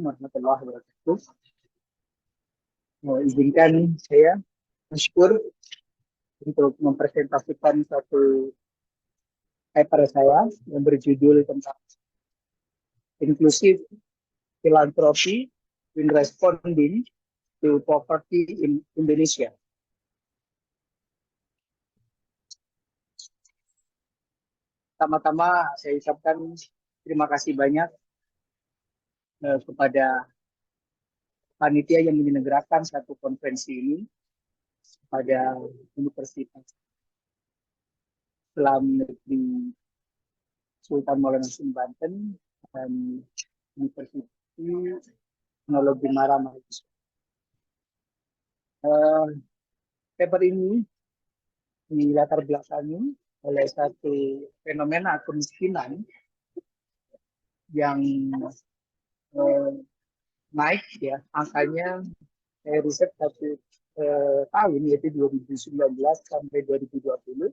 Assalamualaikum warahmatullahi wabarakatuh. Izinkan saya bersyukur untuk mempresentasikan satu paper saya yang berjudul tentang inklusif filantropi in responding to poverty in Indonesia. Pertama-tama saya ucapkan terima kasih banyak kepada panitia yang menyelenggarakan satu konferensi ini pada Universitas Islam Negeri Sultan Maulana Hasanuddin Banten dan Universitas Teknologi Mara Mahasiswa. Paper ini dilatar belakangi oleh satu fenomena kemiskinan yang naik ya, angkanya saya riset satu tahun yaitu 2019 sampai 2020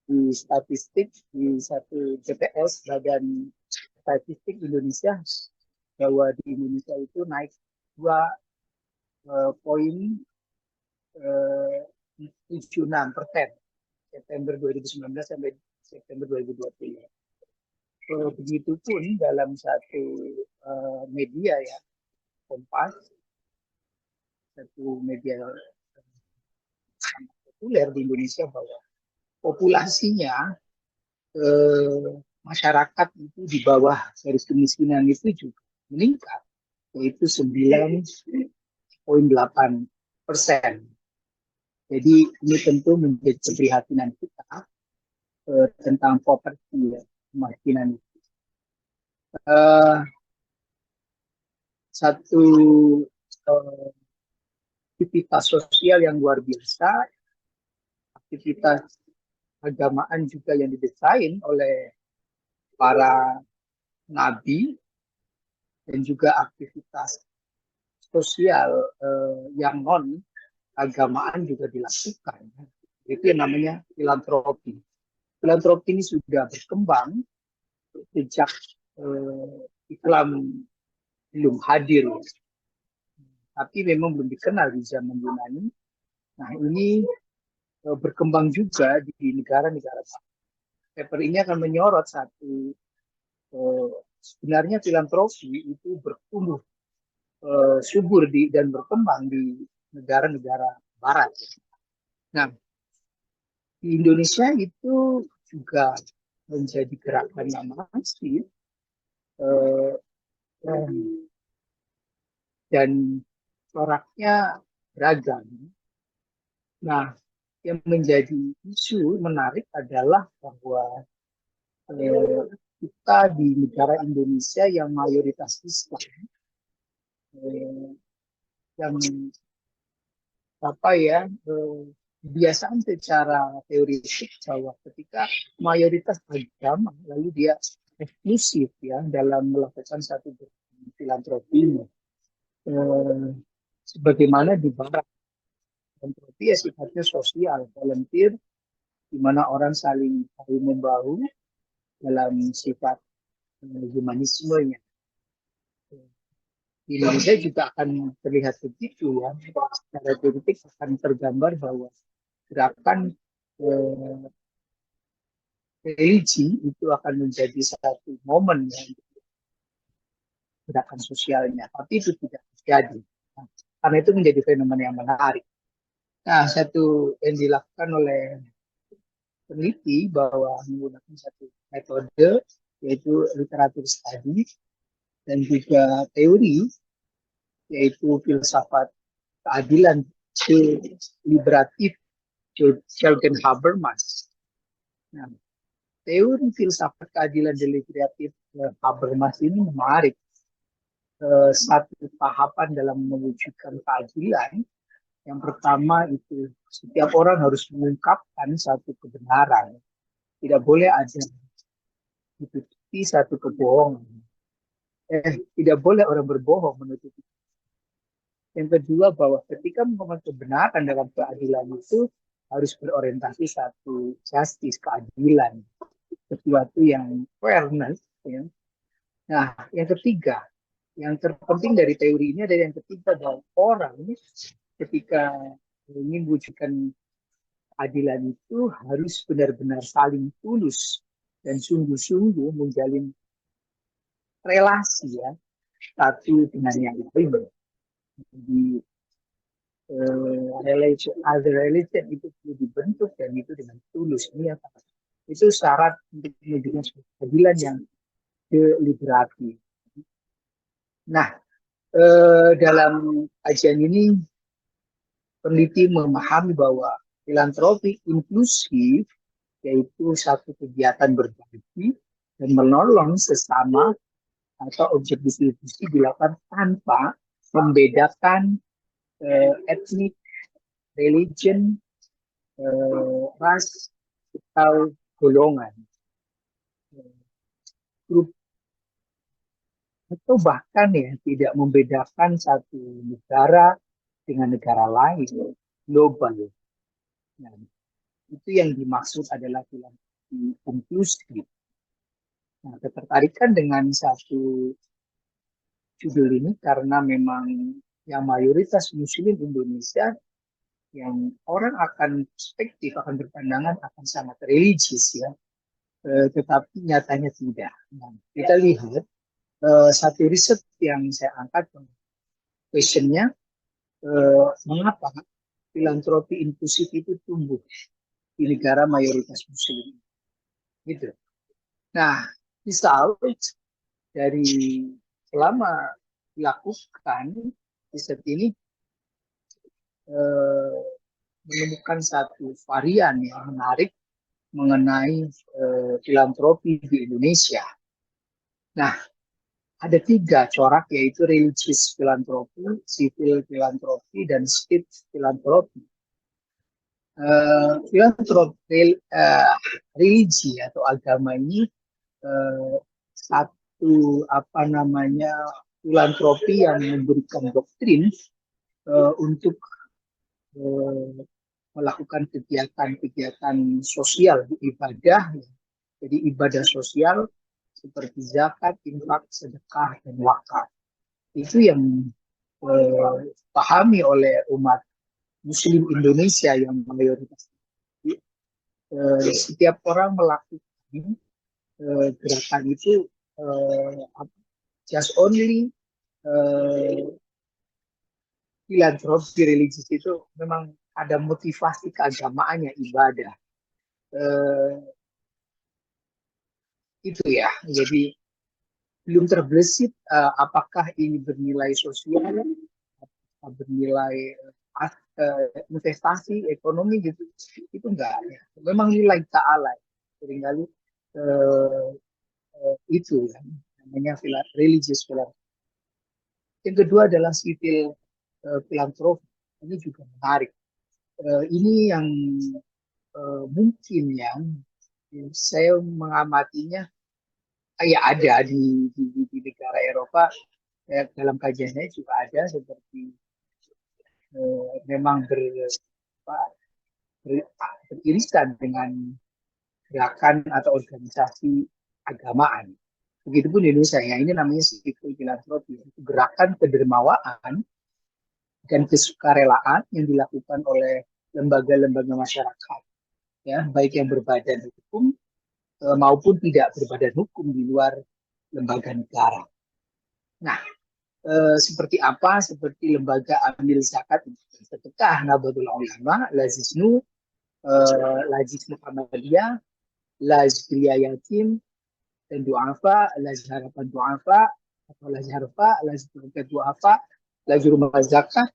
di statistik di satu BPS Badan Statistik Indonesia bahwa di Indonesia itu naik 2,76% September 2019 sampai September 2020. Begitupun dalam satu media ya, Kompas, satu media populer di Indonesia, bahwa populasinya masyarakat itu di bawah garis kemiskinan itu juga meningkat, yaitu 9,8%. Jadi ini tentu menjadi keprihatinan kita tentang poverty ya, kemiskinan. Satu aktivitas sosial yang luar biasa, aktivitas agamaan juga yang didesain oleh para nabi, dan juga aktivitas sosial yang non agamaan juga dilakukan. Itu yang namanya filantropi. Filantropi ini sudah berkembang sejak Islam belum hadir, tapi memang belum dikenal di zaman Yunani. Nah, ini berkembang juga di negara-negara. Paper ini akan menyorot satu, sebenarnya filantropi itu bertumbuh subur dan berkembang di negara-negara barat. Nah, di Indonesia itu juga menjadi gerakan yang masif dan coraknya beragam. Nah, yang menjadi isu menarik adalah bahwa kita di negara Indonesia yang mayoritas Islam, yang kebiasaan secara teoretik bahwa ketika mayoritas agama lalu dia eksklusif ya dalam melakukan satu filantropi, sebagaimana di barat. Filantropi ya sifatnya sosial, volunteer, di mana orang saling membahu dalam sifat humanismenya. Di Indonesia juga akan terlihat begitu ya, secara teoretik akan tergambar bahwa gerakan religi itu akan menjadi satu momen ya, gerakan sosialnya, tapi itu tidak terjadi. Nah, karena itu menjadi fenomena yang menarik. Nah, satu yang dilakukan oleh peneliti bahwa menggunakan satu metode yaitu literatur study dan juga teori yaitu filsafat keadilan liberatif Jürgen Habermas. Nah, teori filsafat keadilan deliberatif Habermas ini menarik. Satu tahapan dalam mewujudkan keadilan. Yang pertama itu setiap orang harus mengungkapkan satu kebenaran. Tidak boleh ada ditutupi satu kebohongan. Tidak boleh orang berbohong menutupi. Yang kedua bahwa ketika mengungkapkan kebenaran dalam keadilan itu harus berorientasi satu justice, keadilan, sesuatu yang fairness. Ya. Nah, yang ketiga yang terpenting dari teori ini adalah yang ketiga, bahwa orang ketika ingin wujudkan keadilan itu harus benar-benar saling tulus dan sungguh-sungguh menjalin relasi, ya, satu dengan yang lain. Di religion, other religion itu perlu dibentuk dan itu dengan tulus. Ini apa? Itu syarat untuk menunjukkan keadilan yang deliberatif. Nah, dalam kajian ini peneliti memahami bahwa filantropi inklusif yaitu satu kegiatan berbagi dan menolong sesama atau objek distribusi dilakukan tanpa membedakan etnik, religion, ras, atau golongan, grup, atau bahkan ya tidak membedakan satu negara dengan negara lain, global. Nah, itu yang dimaksud adalah filantropi inklusif. Nah, ketertarikan dengan satu judul ini karena memang yang mayoritas Muslim Indonesia yang orang akan perspektif, akan berpandangan akan sangat religius, ya, tetapi nyatanya tidak. Nah, kita lihat satu riset yang saya angkat, questionnya, mengapa filantropi inklusif itu tumbuh di negara mayoritas Muslim, gitu. Nah, misal dari selama dilakukan riset ini menemukan satu varian yang menarik mengenai filantropi di Indonesia. Nah, ada tiga corak, yaitu religious filantropi, civil filantropi, dan state filantropi. Filantropi religi atau agama ini satu filantropi yang memberikan doktrin untuk melakukan kegiatan-kegiatan sosial, ibadah. Jadi ibadah sosial seperti zakat, infak, sedekah, dan wakaf. Itu yang dipahami oleh umat Muslim Indonesia yang mayoritas. Setiap orang melakukan gerakan itu just only filantropi religius itu memang ada motivasi keagamaannya, ibadah. Itu ya, jadi belum terbesit apakah ini bernilai sosial, bernilai investasi ekonomi gitu, itu enggak ya. Memang nilai ta'ala seringkali itu ya, namanya religious philanthropy. Yang kedua adalah civil philanthropy. Ini juga menarik. Ini yang mungkin ya saya mengamatinya, ya ada di negara Eropa, dalam kajiannya juga ada seperti memang beririsan dengan gerakan atau organisasi agamaan. Begitupun di Indonesia, ya, ini namanya civil filantropi, gerakan kedermawaan dan kesukarelaan yang dilakukan oleh lembaga-lembaga masyarakat, ya, baik yang berbadan hukum maupun tidak berbadan hukum di luar lembaga negara. Nah, seperti apa? Seperti lembaga amil zakat, sedekah, Nahdlatul Ulama, Lazisnu, Lajis Muhammadiyah, Lajriya Yatim, dan Du'afa, Lajis Harapan Du'afa, atau Lajis Harfa, Lajis Du'afa, Lajis Rumah Zakat,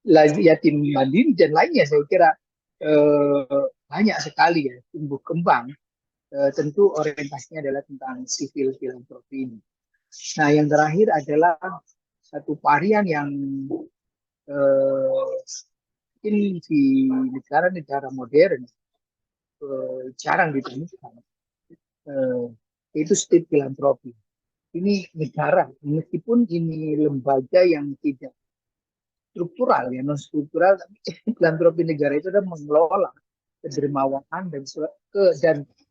Lajis Yatim Mandiri, dan lainnya. Saya kira banyak sekali ya, tumbuh kembang. Tentu orientasinya adalah tentang civil filantropi ini. Nah, yang terakhir adalah satu varian yang mungkin di negara-negara modern jarang ditemukan, yaitu state filantropi. Ini negara, meskipun ini lembaga yang tidak struktural, ya, non struktural, tapi filantropi negara itu adalah mengelola kedermawaan dan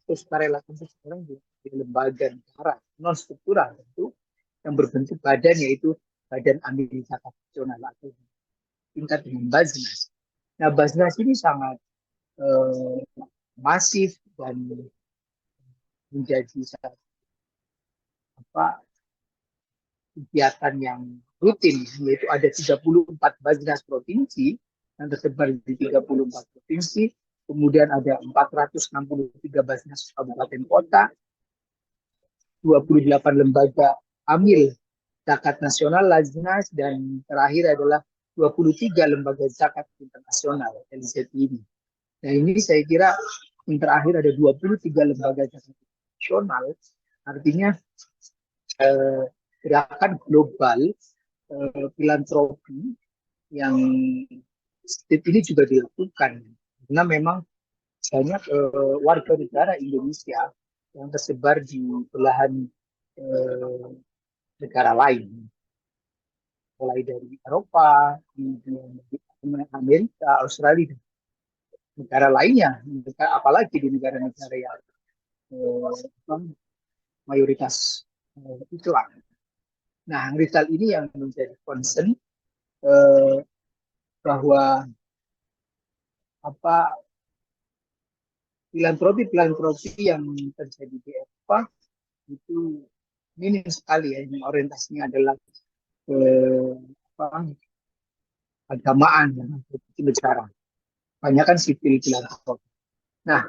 kesukarelawan seseorang di lembaga negara non struktural tentu, yang berbentuk badan, yaitu Badan Amil Zakat Nasional atau tingkat dengan Baznas. Nah, Baznas ini sangat masif dan menjadi satu kegiatan yang rutin, yaitu ada 34 Baznas provinsi yang tersebar di 34 provinsi, kemudian ada 463 Baznas kabupaten kota, 28 lembaga amil zakat nasional Laznas, dan terakhir adalah 23 lembaga zakat internasional LZI ini. Nah, ini saya kira yang terakhir ada 23 lembaga zakat internasional, artinya gerakan global filantropi yang ini juga dilakukan karena memang banyak warga negara Indonesia yang tersebar di belahan negara lain, mulai dari Eropa, Amerika, Australia, dan negara lainnya, apalagi di negara-negara yang mayoritas Islam. Nah, Rizal ini yang menjadi concern bahwa filantropi yang terjadi di Eropa itu minim sekali ya, yang orientasinya adalah agamaan dan negara. Banyak kan sipil filantropi. Nah,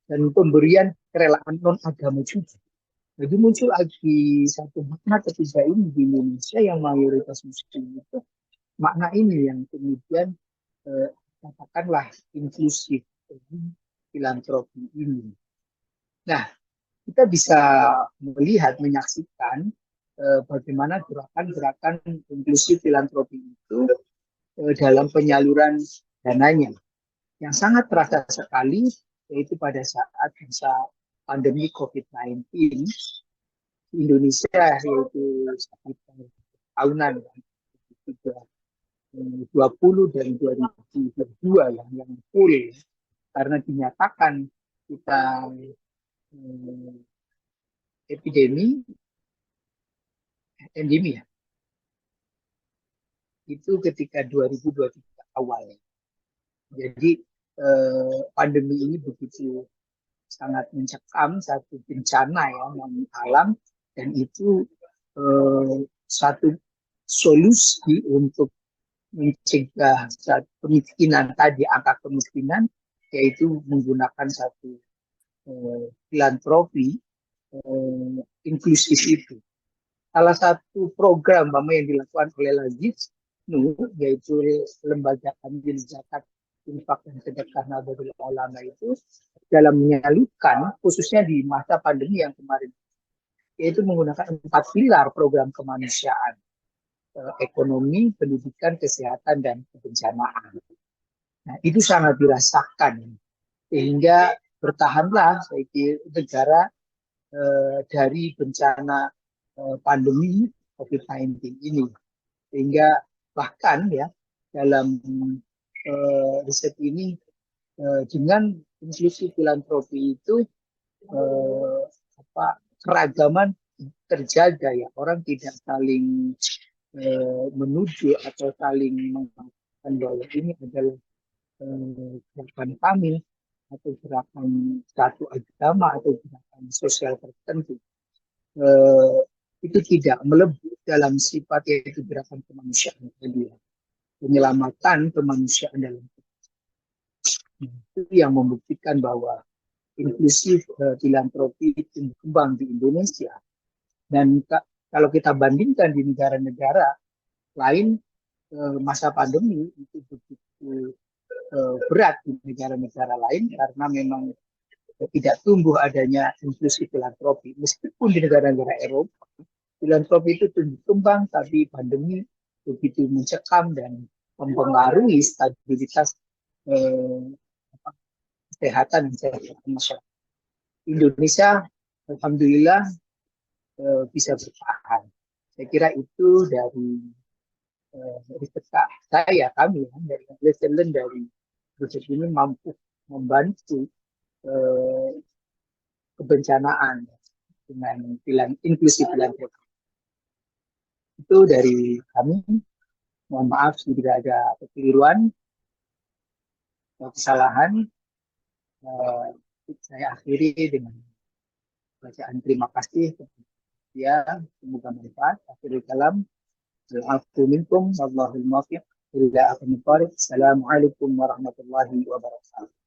dan pemberian kerelaan non agama juga. Jadi muncul lagi satu makna ketiga ini di Indonesia yang mayoritas muslim itu, makna ini yang kemudian katakanlah inklusif filantropi ini. Nah, kita bisa melihat, menyaksikan bagaimana gerakan-gerakan inklusif filantropi itu dalam penyaluran dananya yang sangat terasa sekali, yaitu pada saat masa pandemi COVID-19 di Indonesia, yaitu sekitar tahunan 2020 dan 2022 yang full, karena dinyatakan kita endemi ya, itu ketika 2023 awal. Jadi pandemi ini begitu sangat mencekam, satu bencana ya yang alam, dan itu satu solusi untuk mencegah kemiskinan tadi, angka kemiskinan, yaitu menggunakan satu filantropi inklusif itu. Salah satu program yang dilakukan oleh Lazis, yaitu lembaga amil zakat infak dan sedekah Nahdlatul Ulama itu, dalam menyalurkan khususnya di masa pandemi yang kemarin, yaitu menggunakan 4 pilar program kemanusiaan: ekonomi, pendidikan, kesehatan, dan kebencanaan. Nah, itu sangat dirasakan sehingga bertahanlah saya kira negara dari bencana pandemi COVID-19 ini, sehingga bahkan ya dalam riset ini dengan inklusi filantropi itu keragaman terjaga ya, orang tidak saling menuju atau saling mengatakan bahwa ini adalah gerakan kami atau gerakan satu agama atau gerakan sosial tertentu. Itu tidak melebur dalam sifat, yaitu gerakan kemanusiaan tadi, penyelamatan kemanusiaan dalam itu yang membuktikan bahwa inklusif filantropi itu berkembang di Indonesia. Dan kalau kita bandingkan di negara-negara lain, masa pandemi itu begitu berat di negara-negara lain karena memang tidak tumbuh adanya inklusi filantropi. Meskipun di negara-negara Eropa filantropi itu tumbuh kembang, tapi pandemi begitu mencekam dan mempengaruhi stabilitas kesehatan dan kesehatan masyarakat. Indonesia alhamdulillah bisa bertahan. Saya kira itu dari riset kami dari lesson dari riset ini mampu membantu kebencanaan dengan inklusi filantropi. Itu dari kami. Mohon maaf jika ada kekeliruan atau kesalahan. Eh, saya akhiri dengan bacaan terima kasih kepada dia. Semoga bermanfaat. Akhirul kalam. Al-afu minkum. Wallahul muwaffiq. Ila akhir. Assalamualaikum warahmatullahi wabarakatuh.